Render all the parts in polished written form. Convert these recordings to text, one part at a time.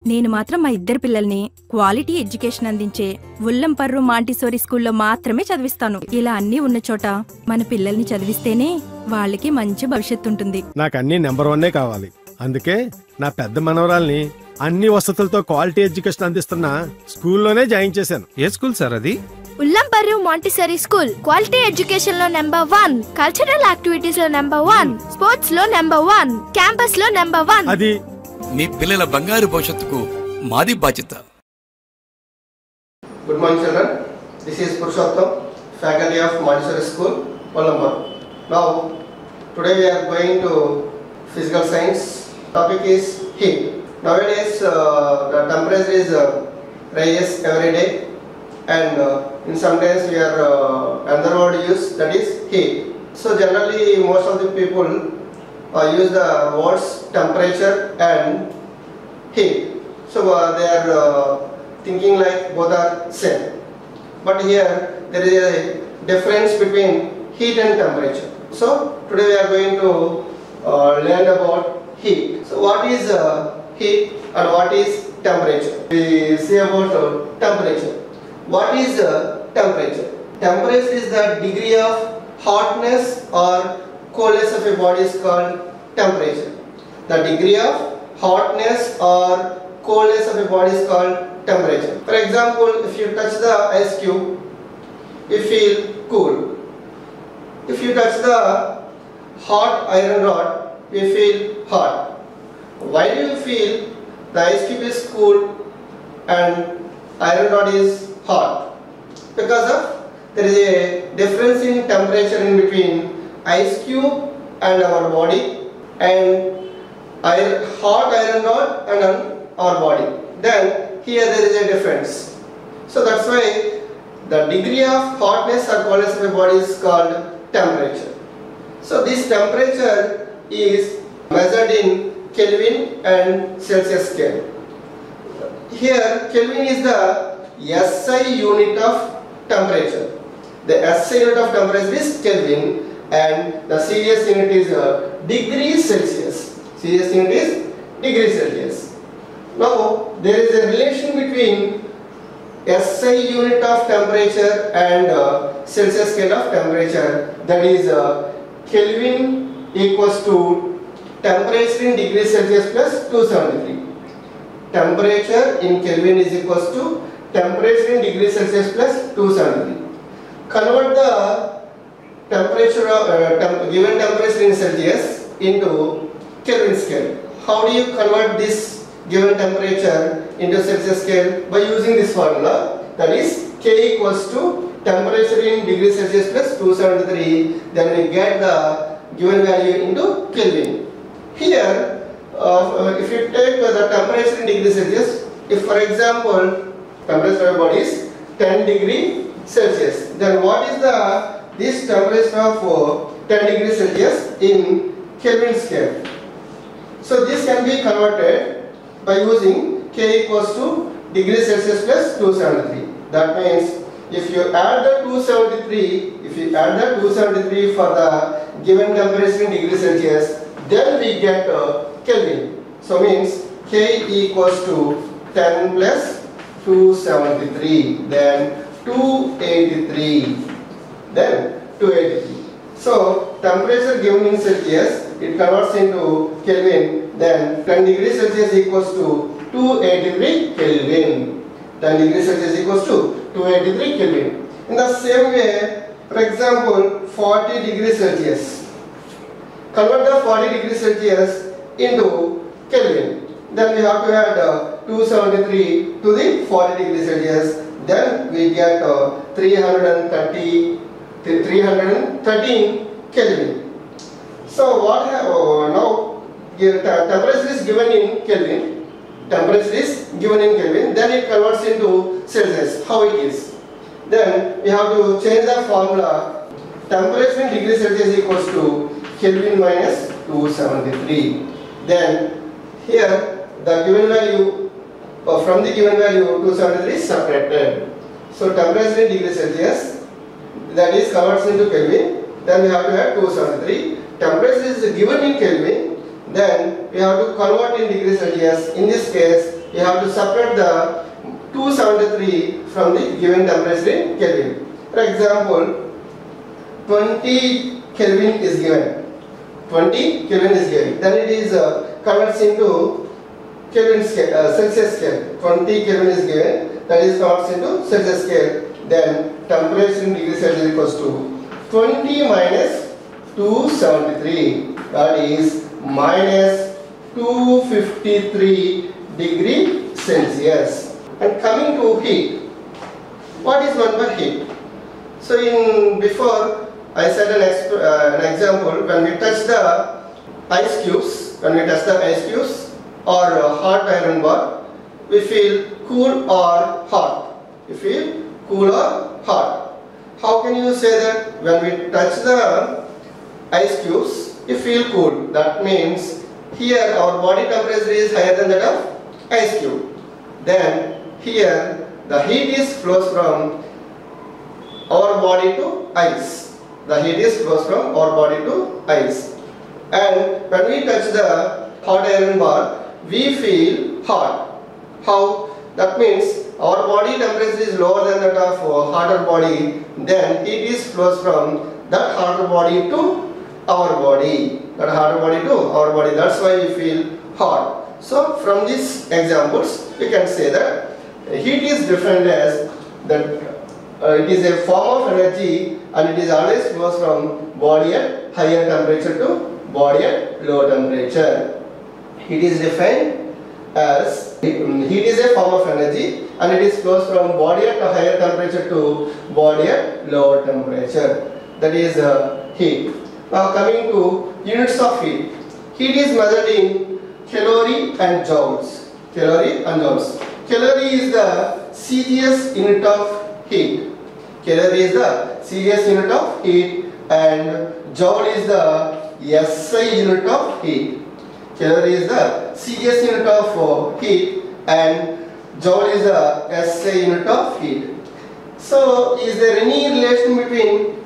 నేను మాత్రం మా ఇద్దరు పిల్లల్ని క్వాలిటీ ఎడ్యుకేషన్ అందించే ఉల్లంపర్రు మాంటిసోరీ స్కూల్లో మాత్రమే చదివిస్తాను. ఇలా అన్నీ ఉన్న చోట మన పిల్లల్ని చదివిస్తేనే వాళ్ళకి మంచి భవిష్యత్తు ఉంటుంది. నాకు అన్ని నెంబర్ 1 కావాలి. అందుకే నా పెద్ద మనవరాల్ని అన్ని వసతులతో క్వాలిటీ ఎడ్యుకేషన్ అందిస్తున్న స్కూల్లోనే జాయిన్ చేశాను. ఏ స్కూల్ సార్ అది? ఉల్లంపర్రు మాంటిసోరీ స్కూల్. క్వాలిటీ ఎడ్యుకేషన్ లో నెంబర్ 1, కల్చరల్ యాక్టివిటీస్ లో నెంబర్ 1, స్పోర్ట్స్ లో నెంబర్ 1, క్యాంపస్ లో నెంబర్ 1. అది మీ పిల్లల బంగారు భవిష్యత్తుకు మాది బాధ్యత. Good morning children. This is Purushottam, faculty of Montessori School, Ullamparru. Now today we are going to physical science. Topic is heat. Nowadays the temperature is rises every day, and in some days we are another word used, that is heat. So generally most of the people use the words temperature and heat. So they are thinking like both are same. But here there is a difference between heat and temperature. So today we are going to learn about heat. So what is heat and what is temperature? We see about temperature. What is temperature? Temperature is the degree of hotness or coldness of a body is called temperature. The degree of hotness or coldness of a body is called temperature. For example, if you touch the ice cube, you feel cool. If you touch the hot iron rod, you feel hot. Why do you feel the ice cube is cool and iron rod is hot? Because of there is a difference in temperature in between ice cube and our body, and hot iron rod and our body. Then here there is a difference. So that's why the degree of hotness or coldness of a body is called temperature. So this temperature is measured in Kelvin and Celsius scale. Here Kelvin is the SI unit of temperature. The SI unit of temperature is Kelvin, and the CS unit is degree Celsius. CS unit is degree Celsius. Now there is a relation between SI unit of temperature and Celsius scale of temperature, that is Kelvin equals to temperature in degree Celsius plus 273. Temperature in Kelvin is equals to temperature in degree Celsius plus 273. Convert the temperature of given temperature in Celsius into Kelvin scale. How do you convert this given temperature into Celsius scale? By using this formula, that is K equals to temperature in degree Celsius plus 273. Then we get the given value into Kelvin. Here if you take the temperature in degree Celsius, if for example temperature of body is 10 degree Celsius, then what is this temperature of 10 degree Celsius in Kelvin scale? So this can be converted by using K equals to degree Celsius plus 273. That means if you add the 273 for the given temperature in degree Celsius, then we get Kelvin. So means K equals to 10 plus 273, then 283, then 283. So temperature given in Celsius, it converts into Kelvin, then 10 degrees Celsius equals to 283 Kelvin. 10 degrees Celsius equals to 283 Kelvin. In the same way, for example 40 degrees Celsius, convert the 40 degrees Celsius into Kelvin. Then we have to add 273 to the 40 degrees Celsius. Then we get 313 Kelvin. So what now here temperature is given in Kelvin. Temperature is given in Kelvin. Then it converts into Celsius. How it is? Then we have to change the formula. Temperature in degree Celsius equals to Kelvin minus 273. Then here the given value from the given value 273 is separated. So temperature in degree Celsius, that is converts into Kelvin. Then we have to add 273. Temperature is given in Kelvin. Then we have to convert in degrees Celsius. In this case, you have to separate the 273 from the given temperature in Kelvin. For example, 20 Kelvin is given. 20 Kelvin is given. Then it is converts into Kelvin scale, Celsius scale. 20 Kelvin is given. That is converts into Celsius scale. Then temperature in degrees Celsius equals to 20 minus 273. That is minus 253 degree Celsius. And coming to heat, what is meant by heat? So before I said an example, when we touch the ice cubes, or hot iron bar, we feel cool or hot. We feel cool or hot. How can you say that when we touch the ice cubes, you feel cool? That means here our body temperature is higher than that of ice cube. Then here the heat flows from our body to ice. The heat flows from our body to ice. And when we touch the hot iron bar, we feel hot. How? That means our body temperature is lower than that of hotter body. Then heat flows from that hotter body to our body. That hotter body to our body. That's why we feel hot. So from these examples, we can say that heat is defined as that it is a form of energy and it is always flows from body at higher temperature to body at low temperature. Heat is defined as heat is a form of energy and it is flows from body at a higher temperature to body at lower temperature. That is heat. Now coming to units of heat. Heat is measured in calorie and joules. Calorie and joules. Calorie is the CGS unit of heat. Calorie is the CGS unit of heat and joule is the SI unit of heat. Calorie is the CGS unit of heat and joule is the SI unit of heat. So is there any relation between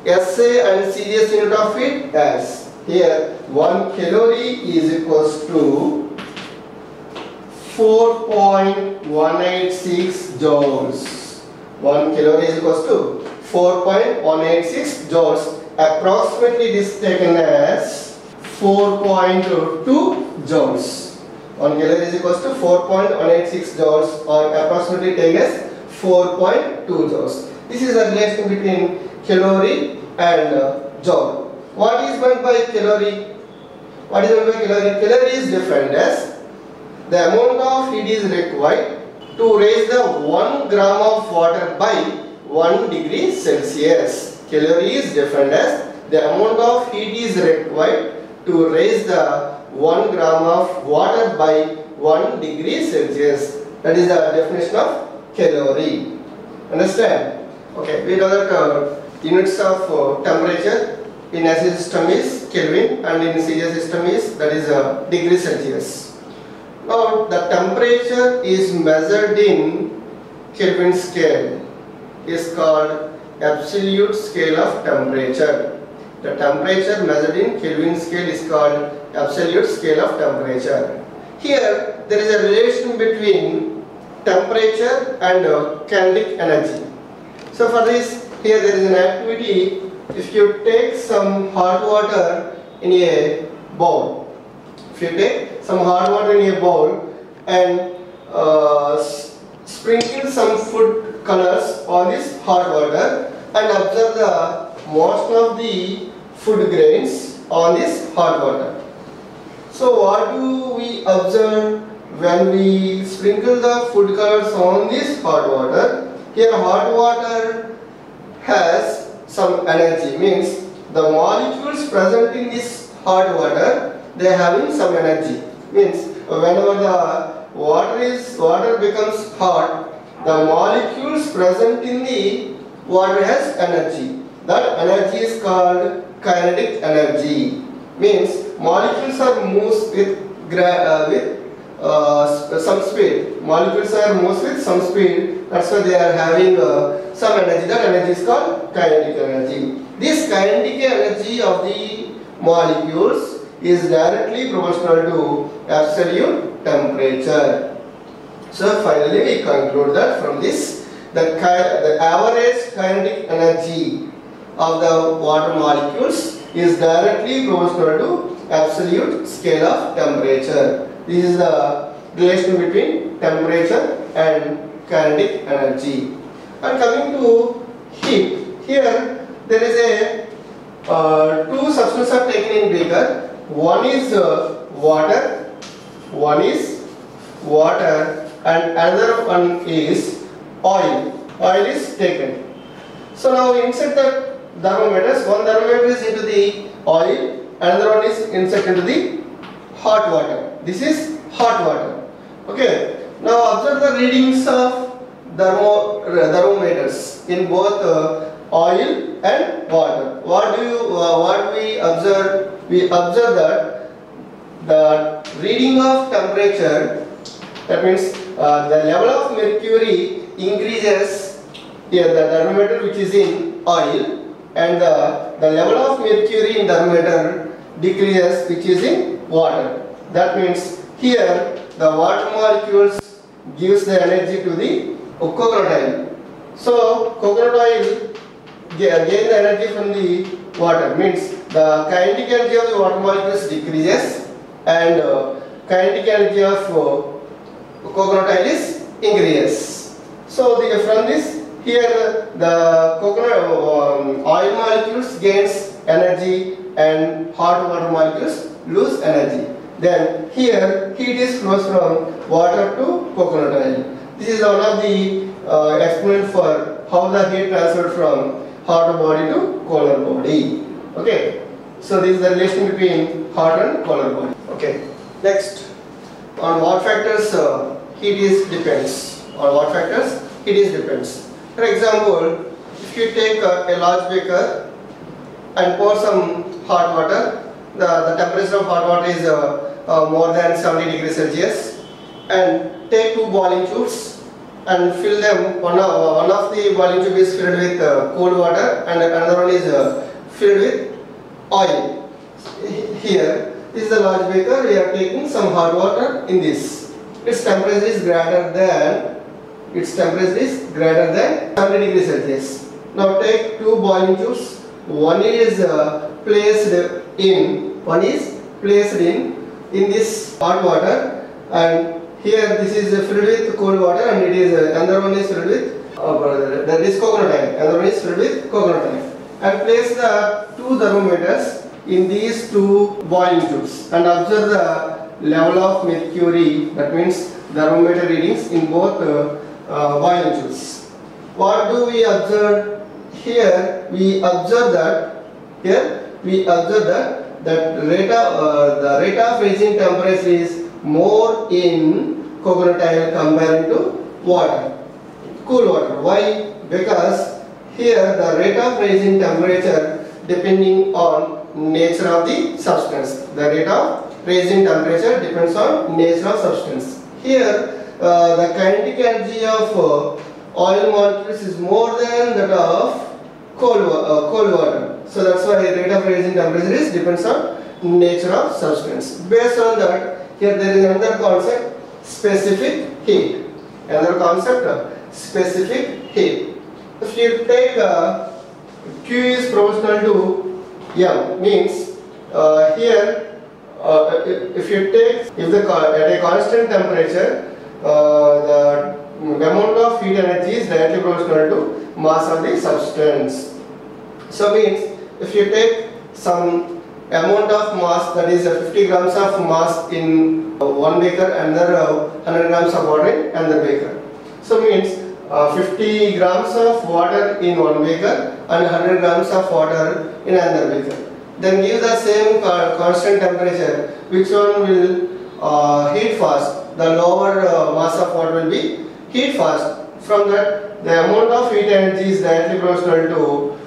SI and CGS unit of heat? Yes. Here 1 calorie is equals to 4.186 joules. 1 calorie is equals to 4.186 joules. Approximately it is taken as 4.2 joules. 1 calorie is equals to 4.186 joules or approximately taken as 4.2 joules. This is the relation between calorie and joule. What is meant by calorie? What is meant by calorie? Calorie is defined as the amount of heat is required to raise the 1 gram of water by 1 degree Celsius. Calorie is defined as the amount of heat is required to raise the 1 gram of water by 1 degree Celsius. That is the definition of calorie. Understand? Okay, we know that units of temperature in acid system is Kelvin and in CGS system is degree Celsius. Now the temperature is measured in Kelvin scale is called absolute scale of temperature. The temperature measured in Kelvin scale is called absolute scale of temperature. Here there is a relation between temperature and kinetic energy. So for this, here there is an activity. If you take some hot water in a bowl, and sprinkle some food colors on this hot water and observe the motion of the food grains on this hot water. So what do we observe when we sprinkle the food colors on this hot water? Here hot water has some energy, means the molecules present in this hot water, they are having some energy. Means whenever the water becomes hot, the molecules present in the water has energy. That energy is called kinetic energy. Means molecules are moves with some speed. Molecules are moves with some speed. That's why they are having some energy. That energy is called kinetic energy. This kinetic energy of the molecules is directly proportional to absolute temperature. So finally we conclude that from this the average kinetic energy of the water molecules is directly proportional to absolute scale of temperature. This is the relation between temperature and kinetic energy. And coming to heat, here there is a two substances are taken in beaker. One is water, and another one is oil. Oil is taken. So now insert the thermometers. One thermometer is into the oil, another one is insert into the hot water. This is hot water. Okay. Now observe the readings of thermometers in both oil and water. What we observe? We observe that the reading of temperature, that means the level of mercury increases here, the thermometer which is in oil, and the level of mercury in thermometer decreases which is in water. That means here the water molecules gives the energy to the coconut oil. So coconut oil gain the energy from the water, means the kinetic energy of the water molecules decreases and kinetic energy of coconut oil is increases. So from this, here the coconut oil molecules gains energy and hot water molecules lose energy. Then here heat is flows from water to coconut oil. This is one of the experiment for how the heat transferred from hot body to colder body. Okay. So this is the relation between hot and colder body. Okay. Next, on what factors heat is depends. On what factors heat is depends. For example, if you take a large beaker and pour some hot water, the temperature of hot water is more than 70 degrees Celsius, and take two boiling tubes and fill them. One of the boiling tube is filled with cold water and another one is filled with oil. Here, this is the large beaker. We are taking some hot water in this. Its temperature is greater than 70 degrees Celsius. Now take two boiling tubes. One is placed in this hot water, and here this is filled with cold water, and it is another one is filled with that is coconut oil. Another one is filled with coconut oil. And place the two thermometers in these two boiling tubes and observe the level of mercury. That means thermometer readings in both boiling tubes. What do we observe here? We observe that the rate of rising temperature is more in coconut oil compared to water, cool water. Why? Because here the rate of rising temperature depending on nature of the substance. The rate of rising temperature depends on nature of substance. Here the kinetic energy of oil molecules is more than that of cold water. So that's why the rate of rising temperature is depends on nature of substance. Based on that, here there is another concept, specific heat. Another concept, specific heat. If you take Q is proportional to M, means here if you take at a constant temperature the amount of heat energy is directly proportional to mass of the substance. So means if you take some amount of mass, that is 50 grams of mass in one beaker and another 100 grams of water in another beaker. So means 50 grams of water in one beaker and 100 grams of water in another beaker. Then give the same constant temperature, which one will heat fast? The lower mass of water will be heat fast. From that, the amount of heat energy is directly proportional to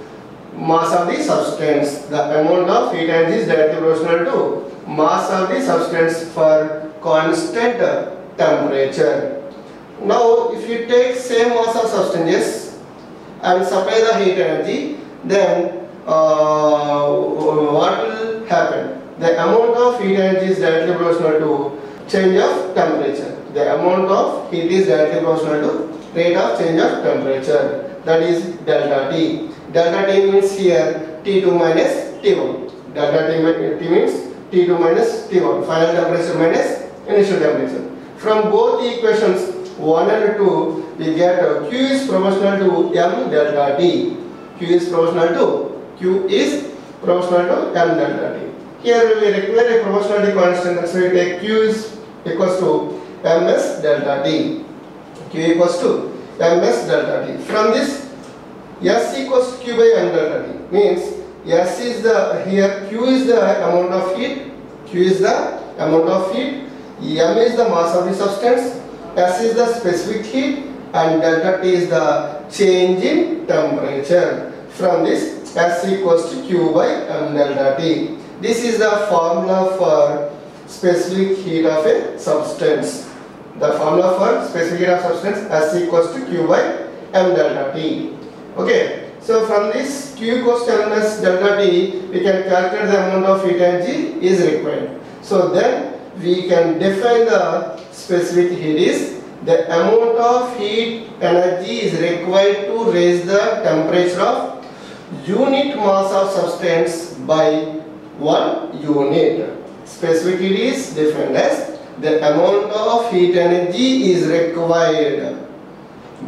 mass of the substance. The amount of heat energy is directly proportional to mass of the substance for constant temperature. Now, if you take same mass of substances and supply the heat energy, then what will happen? The amount of heat energy is directly proportional to change of temperature. The amount of heat is directly proportional to rate of change of temperature. That is delta T. Delta T means here T2 minus T1. Delta T means T2 minus T1. Final temperature minus initial temperature. From both the equations 1 and 2, we get Q is proportional to M delta T. Q is proportional to M delta T. Here we require a proportionality constant, so we take Q is equals to Ms delta T. Q equals to Ms delta T. From this, S equals to Q by M delta T. Means S is the, here Q is the amount of heat, Q is the amount of heat, M is the mass of the substance, S is the specific heat, and delta T is the change in temperature. From this, S equals to Q by M delta T. This is the formula for specific heat of a substance. The formula for specific heat of substance, S equals to Q by M delta T. Okay, so from this Q equals to Ms delta T, we can calculate the amount of heat energy is required. So then we can define the specific heat is the amount of heat energy is required to raise the temperature of unit mass of substance by 1 unit. Specific heat is defined as the amount of heat energy is required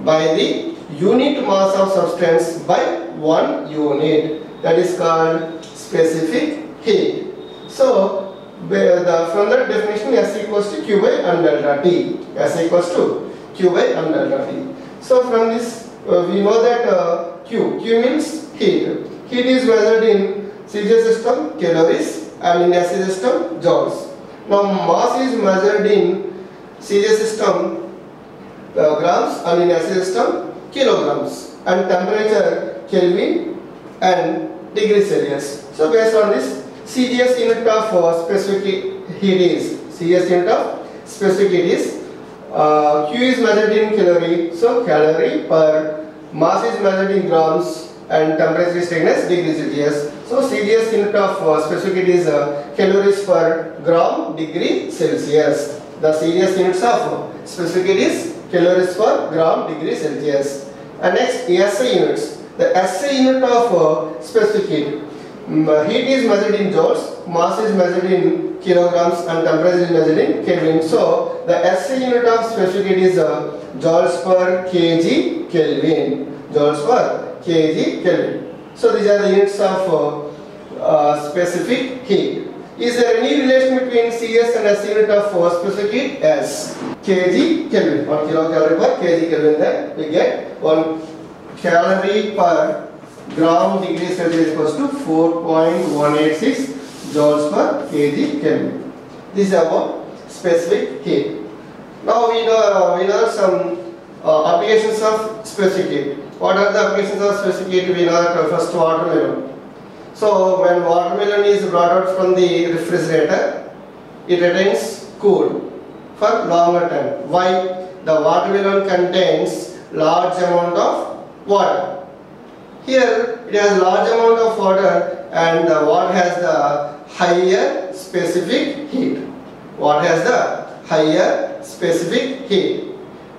by the unit mass of substance by 1 unit. That is called specific heat. So from that definition, S equals to Q by M delta T. S equals to Q by M delta T. So from this we know that Q means heat. Heat is measured in CJ system calories and in SI system joules. Now mass is measured in CJ system grams and in SI system kilograms, and temperature Kelvin and degree Celsius. So based on this, CGS unit of specific heat is Q is measured in calorie, so calorie per, mass is measured in grams, and temperature is taken as degree Celsius. So CGS unit of specific heat is calories per gram degree Celsius. The CGS units of specific heat is calories per gram degree Celsius. And next, SI units. The SI unit of specific heat. Heat is measured in joules, mass is measured in kilograms, and temperature is measured in Kelvin. So the SI unit of specific heat is joules per kg Kelvin. Joules per kg Kelvin. So these are the units of specific heat. Is there any relation between CS and SI unit of specific heat? Yes. Kg Kelvin. 1 kilocalorie per kg Kelvin. Then we get 1 calorie per gram degree Celsius equals to 4.186 joules per kg Kelvin. This is about specific heat. Now we know some applications of specific heat. What are the applications of specific heat? We know that first watermelon. So when watermelon is brought out from the refrigerator, it retains cool for longer time. Why? The watermelon contains large amount of water. Here it has large amount of water, and the water has the higher specific heat. Water has the higher specific heat.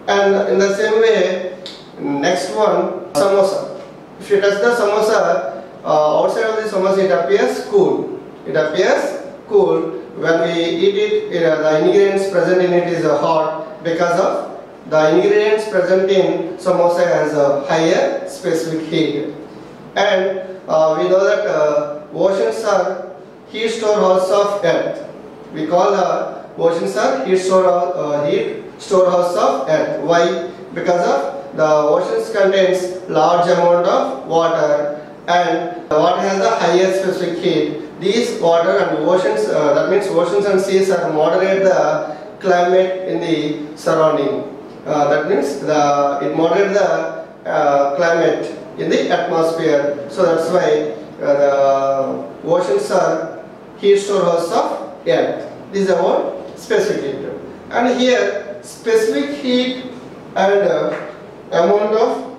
And in the same way, next one, samosa. If you touch the samosa, outside of the samosa it appears cool. It appears cool. When we eat it, the ingredients present in it is hot because of the ingredients present in samosa has a higher specific heat. And we know that oceans are heat storehouse of earth. We call the oceans are heat storehouse of earth. Why? Because of the oceans contains large amount of water, and the water has the higher specific heat. These water and oceans, that means oceans and seas are moderate the climate in the surrounding. That means it moderate the climate in the atmosphere. So that's why the oceans are heat storehouse of earth. This is about specific heat. And here specific heat and amount of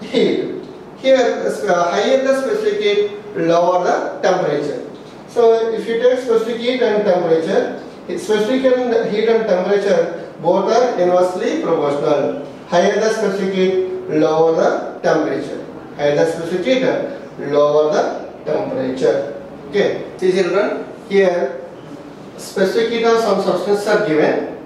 heat. Here higher the specific heat, lower the temperature. So if you take specific heat and temperature, specific heat and temperature Both are inversely proportional. Higher the specific heat, lower the temperature. Higher the specific heat, lower the temperature. Okay. See children, here specific heat of some substance are given.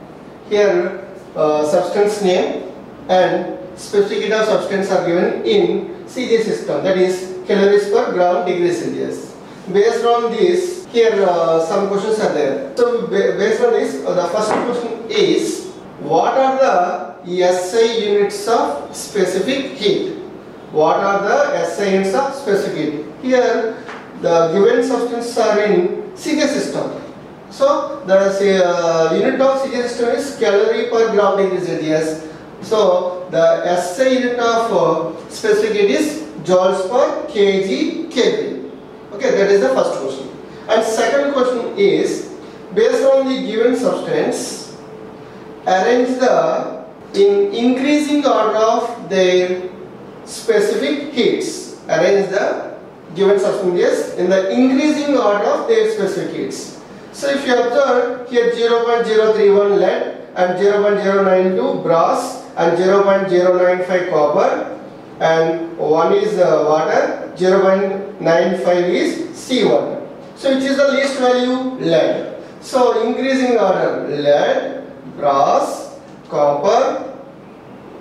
Here substance name and specific heat of substance are given in CJ system, that is calories per gram degree Celsius. Based on this, here some questions are there. So based on this, the first question is, what are the SI units of specific heat? What are the SI units of specific heat? Here the given substances are in CJ system. So the unit of CJ system is calorie per gram degree Celsius. So the SI unit of specific heat is joules per kg Kelvin. Okay, that is the first question. And second question is, based on the given substance, arrange the in increasing order of their specific heats. Arrange the given substances in the increasing order of their specific heats. So if you observe here 0.031 lead and 0.092 brass and 0.095 copper and 1 is water, 0.95 is seawater. So which is the least value? Lead. So increasing order, lead, brass, copper,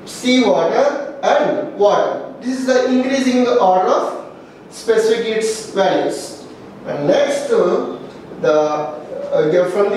seawater and water. This is the increasing order of specific heats values. And next from the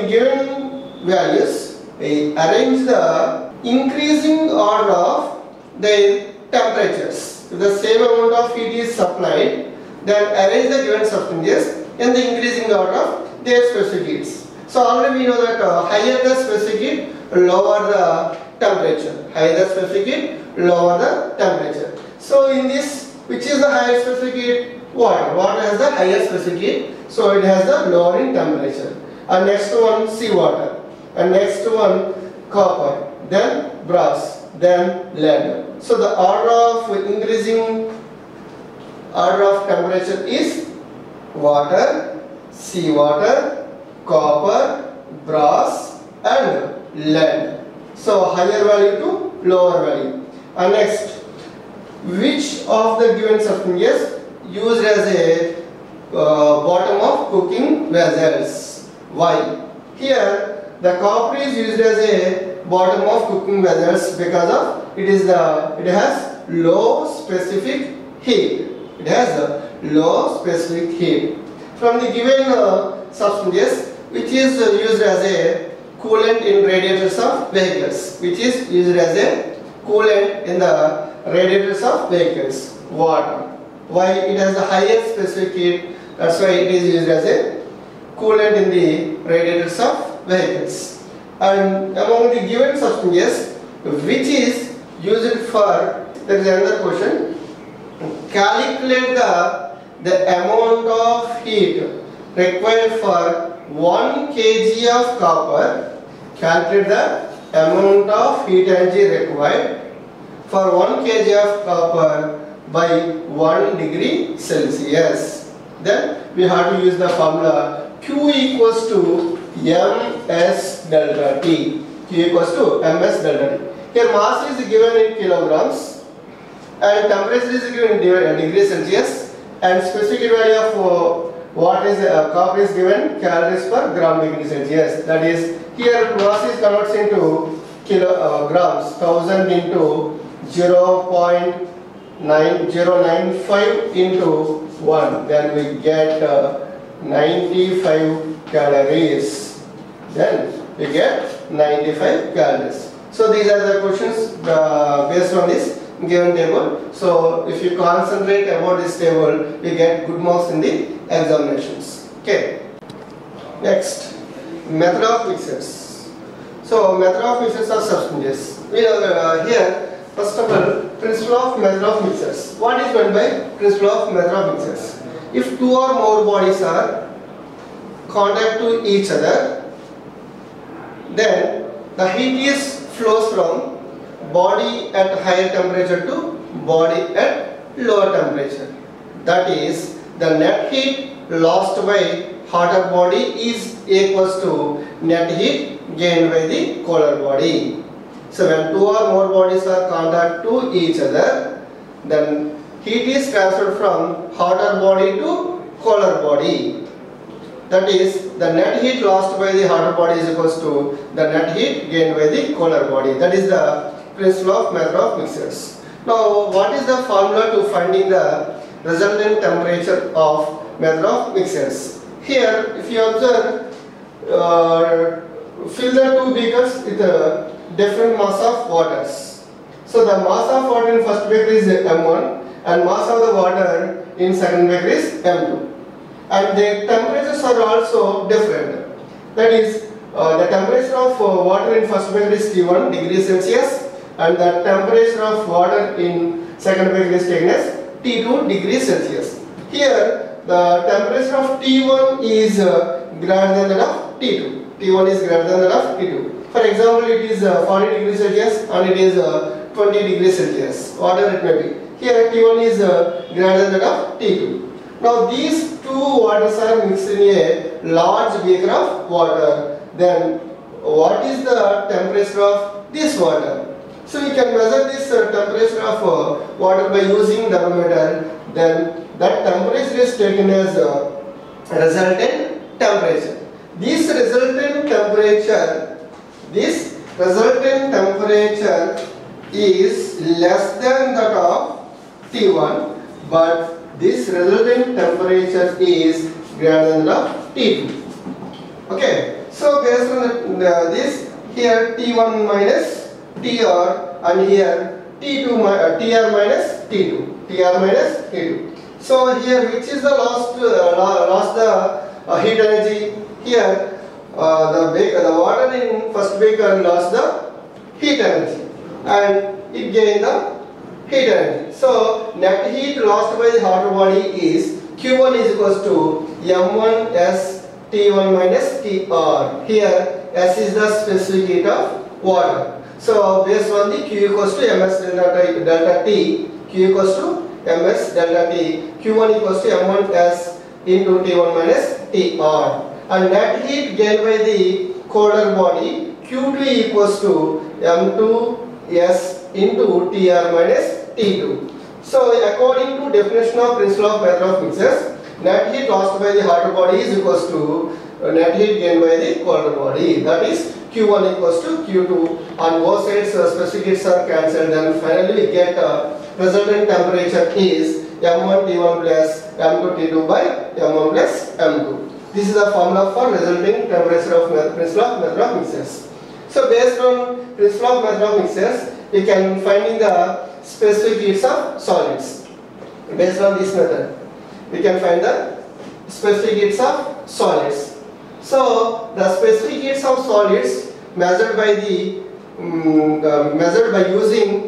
given values, we arrange the increasing order of their temperatures. If the same amount of heat is supplied, then arrange the given substances in the increasing order of their specific heats. So already we know that higher the specific heat, lower the temperature. Higher the specific heat, lower the temperature. So in this, which is the higher specific heat? Water. Water has the higher specific heat, so it has the lowering temperature. And next one, seawater. And next one, copper. Then brass. Then lead. So the order of increasing order of temperature is water, seawater, copper, brass and lead. So higher value to lower value. And next, which of the given substances used as a bottom of cooking vessels? Why? Here the copper is used as a bottom of cooking vessels because of it has low specific heat. It has a low specific heat. From the given substances, which is used as a coolant in radiators of vehicles, which is used as a coolant in the radiators of vehicles? Water. Why? It has the highest specific heat, that's why it is used as a coolant in the radiators of vehicles. And among the given substances, which is used for, there is another question, calculate the amount of heat required for 1 kg of copper. Calculate the amount of heat energy required for 1 kg of copper by 1 degree Celsius. Then we have to use the formula Q equals to ms delta T. Q equals to ms delta T. Here mass is given in kilograms and temperature is given in degree Celsius and specific value of what is copper is given calories per gram degree Celsius. That is, here mass is converted into kilograms, 1000 into 0.9095 into 1, then we get 95 calories. Then we get 95 calories. So these are the questions based on this given table. So if you concentrate about this table, we get good marks in the examinations. Okay. Next, method of mixers. So method of mixers are substances. We have here. First of all, principle of method of mixers. What is meant by principle of method of mixers? If two or more bodies are contact to each other, then the heat flows from body at higher temperature to body at lower temperature. That is, the net heat lost by hotter body is equals to net heat gained by the colder body. So when two or more bodies are contact to each other, then heat is transferred from hotter body to colder body. That is, the net heat lost by the hotter body is equals to the net heat gained by the colder body. That is the principle of method of mixtures. Now, what is the formula to finding the resultant temperature of method of mixtures? Here, if you observe, fill the two beakers with a different mass of waters. So the mass of water in first beaker is M1 and mass of the water in second beaker is M2. And the temperatures are also different. That is, the temperature of water in first beaker is T1 degrees Celsius and the temperature of water in second beaker is taken as T2 degrees Celsius. Here, the temperature of T1 is greater than that of T2. T1 is greater than that of T2. For example, it is 40 degrees Celsius and it is 20 degrees Celsius, whatever it may be. Here, T1 is greater than that of T2. Now, these two waters are mixed in a large beaker of water. Then, what is the temperature of this water? So, we can measure this temperature of water by using thermometer. Then, that temperature is taken as resultant temperature. This resultant temperature is less than that of T1, but this resultant temperature is greater than that of T2. Okay, so based on this, here T1 minus TR and here TR minus T2. So here, which is the lost heat energy? Here, the water in first beaker lost the heat energy and it gained the heat energy. So net heat lost by the hotter body is Q1 is equals to M1 S T1 minus TR. Here S is the specific heat of water. So based on the Q equals to MS delta T, Q equals to MS delta T, Q1 equals to M1 S into T1 minus TR. And net heat gained by the colder body, Q2 equals to M2 S into TR minus T2. So according to definition of principle of method of mixtures, net heat lost by the hotter body is equals to net heat gained by the colder body. That is Q1 equals to Q2. On both sides specific heats are cancelled. Then finally we get resultant temperature is M1 T1 plus M2 T2 by M1 plus M2. This is the formula for resulting temperature of principle of method of mixtures. So based on principle of method of mixtures, we can find the specific heats of solids. Based on this method, we can find the specific heats of solids. So the specific heats of solids measured by using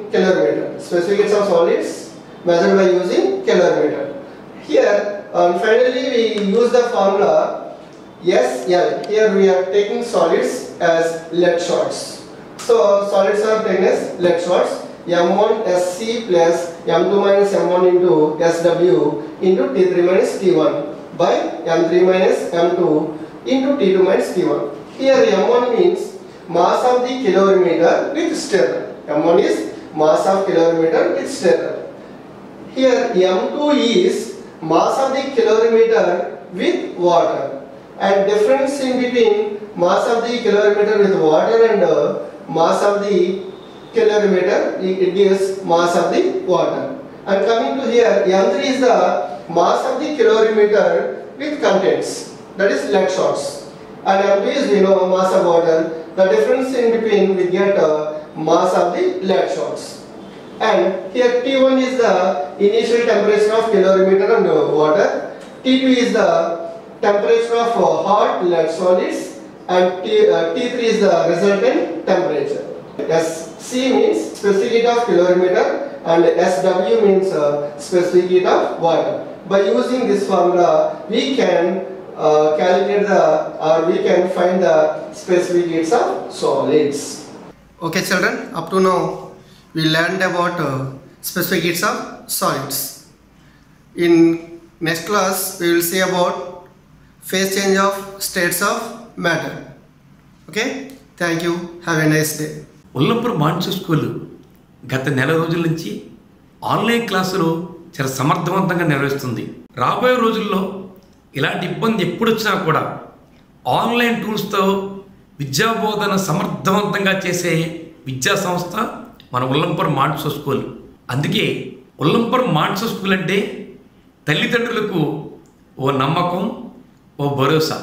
calorimeter. Specific heats of solids measured by using calorimeter. Here, finally we use the formula SL. Here we are taking solids as lead shots. So solids are taken as lead shots. M1 SC plus M2 minus M1 into SW into T3 minus T1 by M3 minus M2 into T2 minus T1. Here M1 means mass of the calorimeter with stirrer. M1 is mass of calorimeter with stirrer. Here M2 is mass of the calorimeter with water, and difference in between mass of the calorimeter with water and mass of the calorimeter, it gives mass of the water. And coming to here, M3 is the mass of the calorimeter with contents, that is lead shots, and M2 is, we know, mass of water. The difference in between we get mass of the lead shots. And here T1 is the initial temperature of calorimeter and water. T2 is the temperature of hot lead solids, and T3 is the resultant temperature. SC means specific heat of calorimeter and SW means specific heat of water. By using this formula, we can calculate we can find the specific heats of solids. Okay children, up to now we learned about specific heats of solids. In next class we will see about phase change of states of matter. Okay, thank you. Have a nice day. Ullampur Montessori school గత నెల రోజుల నుంచి online క్లాసులు చాలా సమర్థవంతంగా నిర్వహిస్తుంది. రాబోయే రోజుల్లో ఇలాంటి ఇబ్బంది ఎప్పుడు వచ్చినా కూడా ఆన్లైన్ టూల్స్తో విద్యాబోధన సమర్థవంతంగా చేసే విద్యా సంస్థ మన ఉల్లంపూర్ మాంటిసోరీ స్కూల్. అందుకే ఉల్లంపూర్ మాంటిసోరీ స్కూల్ అంటే తల్లిదండ్రులకు ఓ నమ్మకం, ఓ భరోసా.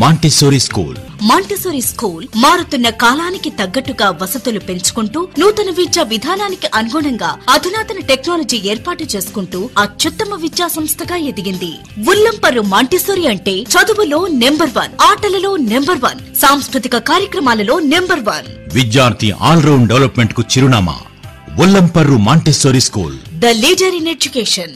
Montessori school. మాంటిసోరీ స్కూల్ మారుతున్న కాలానికి తగ్గట్టుగా వసతులు పెంచుకుంటూ నూతన విద్యా విధానానికి అనుగుణంగా అధునాతన టెక్నాలజీ ఏర్పాటు చేసుకుంటూ అత్యుత్తమ విద్యా సంస్థగా ఎదిగింది. ఉల్లంపర్రు మాంటిసోరీ అంటే చదువులో నెంబర్ 1, ఆటలలో నెంబర్ 1, సాంస్కృతిక కార్యక్రమాలలో నెంబర్ 1. విద్యార్థి ఆల్రౌండ్ డెవలప్మెంట్ కు చిరునామా Ullamparru Montessori school, the leader in education.